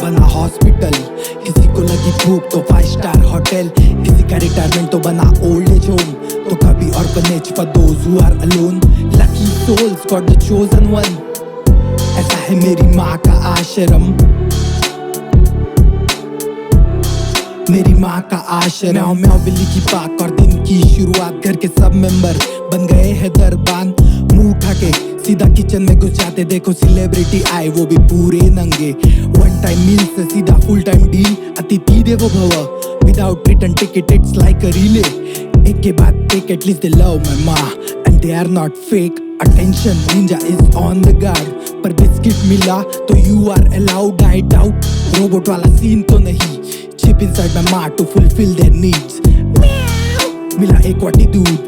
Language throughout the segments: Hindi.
बना हॉस्पिटल, किसी को लगी भूख तो 5 स्टार होटल, किसी का रिटायरमेंट तो बना ओल्ड एज होम, तो कभी orphanage for those who are alone, lucky souls got the chosen one. ऐसा है मेरी माँ का आश्रम, मेरी माँ का आश्रम। म्याऊ म्याऊ बिल्ली की पाक और दिन की शुरुआत, घर के सब मेंबर बन गए हैं दरबान, मुंह उठा के सीधा किचन में घुस जाते, देखो सेलिब्रिटी आए वो भी पूरे नंगे, वन टाइम मील से सीधा फुल टाइम डील, अतिथि देवो भव without return ticket, it's like a relay, एक के बाद एक एटलीस्ट दे लव माय माँ and they are not fake, attention ninja is on the guard, पर बिस्किट मिला तो you are allowed, I doubt robot वाला सीन तो नहीं, chip inside my ma to fulfill their needs, मिला एक वाटी दूध,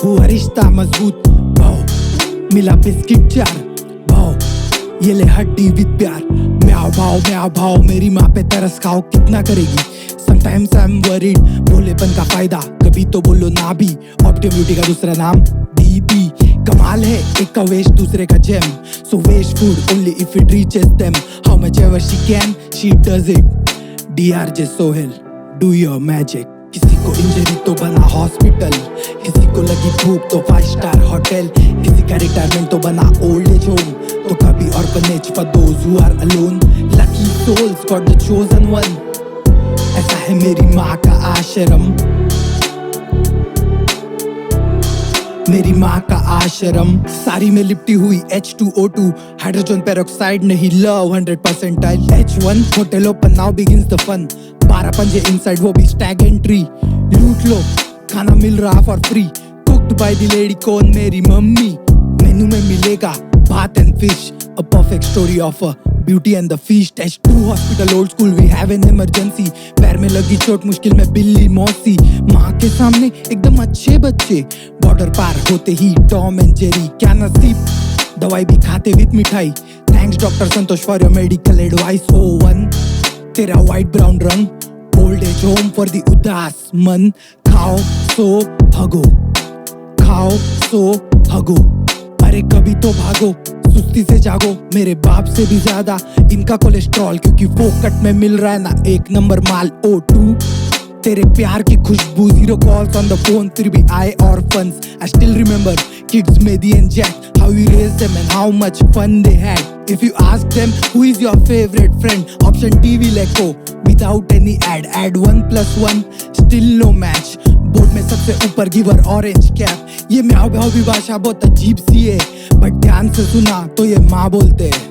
हुआ रिश्ता मजबूत, भाव मिला बिस्किट चार, भाव ये ले हड्डी विद प्यार, म्याव भाव मेरी माँ पे तरस खाओ कितना करेगी, sometimes I'm worried, भोलेपन का फायदा कभी तो बोलो ना भी, ऑप्टिमम ब्यूटी का दूसरा नाम DP, कमाल है एक का वेस्ट दूसरे का GeM, so waste food only if it reaches them, how much ever she can she does it, DRJ Sohail do your magic। किसी को इंजरी तो बना हॉस्पिटल, किसी को लगी भूख तो 5 स्टार होटल, किसी का रिटायरमेंट तो बना ओल्ड एज होम, तो कभी orphanage for those who are alone, lucky souls got the chosen one. ऐसा है मेरी माँ का आश्रम, मेरी माँ का आश्रम। सारी में लिपटी हुई H2O2, हाइड्रोजन पेरोक्साइड नहीं love 100% tile, H1 hotel open now begins the fun, 12 पंजे इनसाइड वो भी स्टैग एंट्री, लूट लो खाना मिल रहा for free, cooked by the lady कौन मेरी मम्मी, मेनू में मिलेगा भात and fish, a perfect story of a beauty and the feast, H2 hospital old school we have an emergency, पैर में लगी चोट मुश्किल में बिल्ली मौसी, माँ के सामने एकदम अच्छे बच्चे, बॉर्डर पार होते ही टॉम एंड जेरी, क्या नसीब दवाई भी खाते विद मिठाई, thanks doctor Santosh for your medical advice, O one तेरा व्हाइट ब्राउन रंग, old age home for the उदास मन, खाओ सो भगो, खाओ सो भगो, अरे कभी तो भागो सुस्ती से जागो, मेरे बाप से भी ज्यादा इनका कोलेस्ट्रॉल, क्योंकि फोकट में मिल रहा है ना एक नंबर माल O2, तेरे प्यार की खुशबू, 0 calls on the phone फिर भी आए orphans, I still remember kids Mehdi and Jack, how we raised them and how much fun they had, if you ask them who is your favorite friend, option TV Leco without any add 1+1 still no match, board में सबसे ऊपर गिवर ऑरेंज कैप, ये म्याऊ म्याऊ भी भाषा बहुत अजीब सी है, बट ध्यान से सुना तो ये माँ बोलते हैं,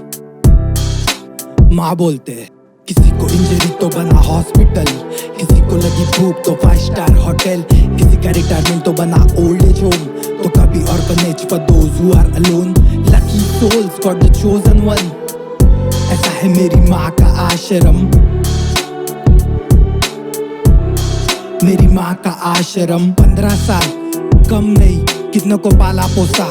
माँ बोलते हैं। किसी को इंजरी तो बना हॉस्पिटल, किसी को लगी भूख तो 5 स्टार होटल, किसी का रिटायरमेंट तो बना ओल्ड एज होम, तो कभी orphanage for those who are alone, lucky souls got the chosen one. ऐसा है मेरी माँ का आश्रम, मेरी माँ का आश्रम। 15 साल कम नहीं, कितनों को पाला पोसा,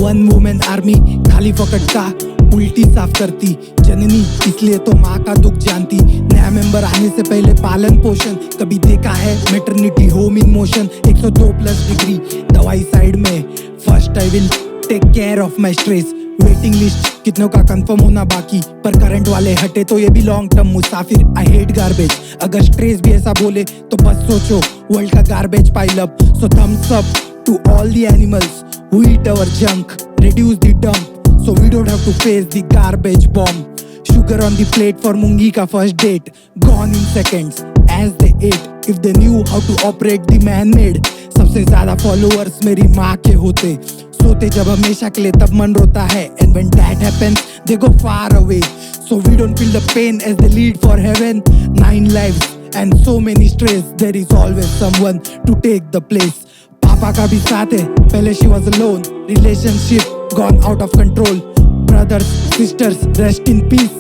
1 वुमेन आर्मी खाली फोकट का उल्टी साफ करती जननी, इसलिए तो माँ का दुख जानती, नया मेंबर आने से पहले पालन पोषण, कभी देखा है maternity home in motion, 102+ degree दवाई साइड में, first I will take care of my stress, waiting list कितनों का कंफर्म होना बाकी, पर करंट वाले हटे तो ये भी लॉन्ग टर्म मुसाफिर, आई हेट गार्बेज, अगर स्ट्रेस भी ऐसा बोले तो बस सोचो वर्ल्ड का garbage pile up, so thumbs up to all the animals who eat our junk, reduce the dump so we don't have to face the garbage bomb, sugar on the plate for mungi ka first date, gone in seconds as they ate, if they knew how to operate the man made, सबसे ज्यादा followers मेरी माँ के होते, सोते जब हमेशा के लिए तब मन रोता है, and when that happens they go far away, so we don't feel the pain as they lead for heaven, 9 lives and so many strays, there is always someone to take the place, पापा का भी साथ है, पहले she was alone, relationship gone out of control, brothers sisters rest in peace।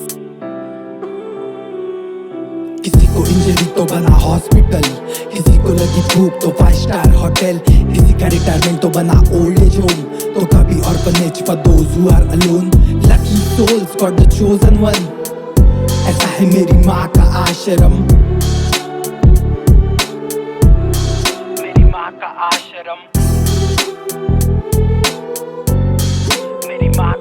किसी को इंजरी तो बना हॉस्पिटल, किसी को लगी भूख तो 5 स्टार होटल, किसी का रिटायरमेंट तो बना ओल्ड एज होम, तो कभी orphanage for those who are alone, lucky souls got the chosen one. ऐसा है मेरी माँ का आश्रम, मेरी माँ का आश्रम, मेरी माँ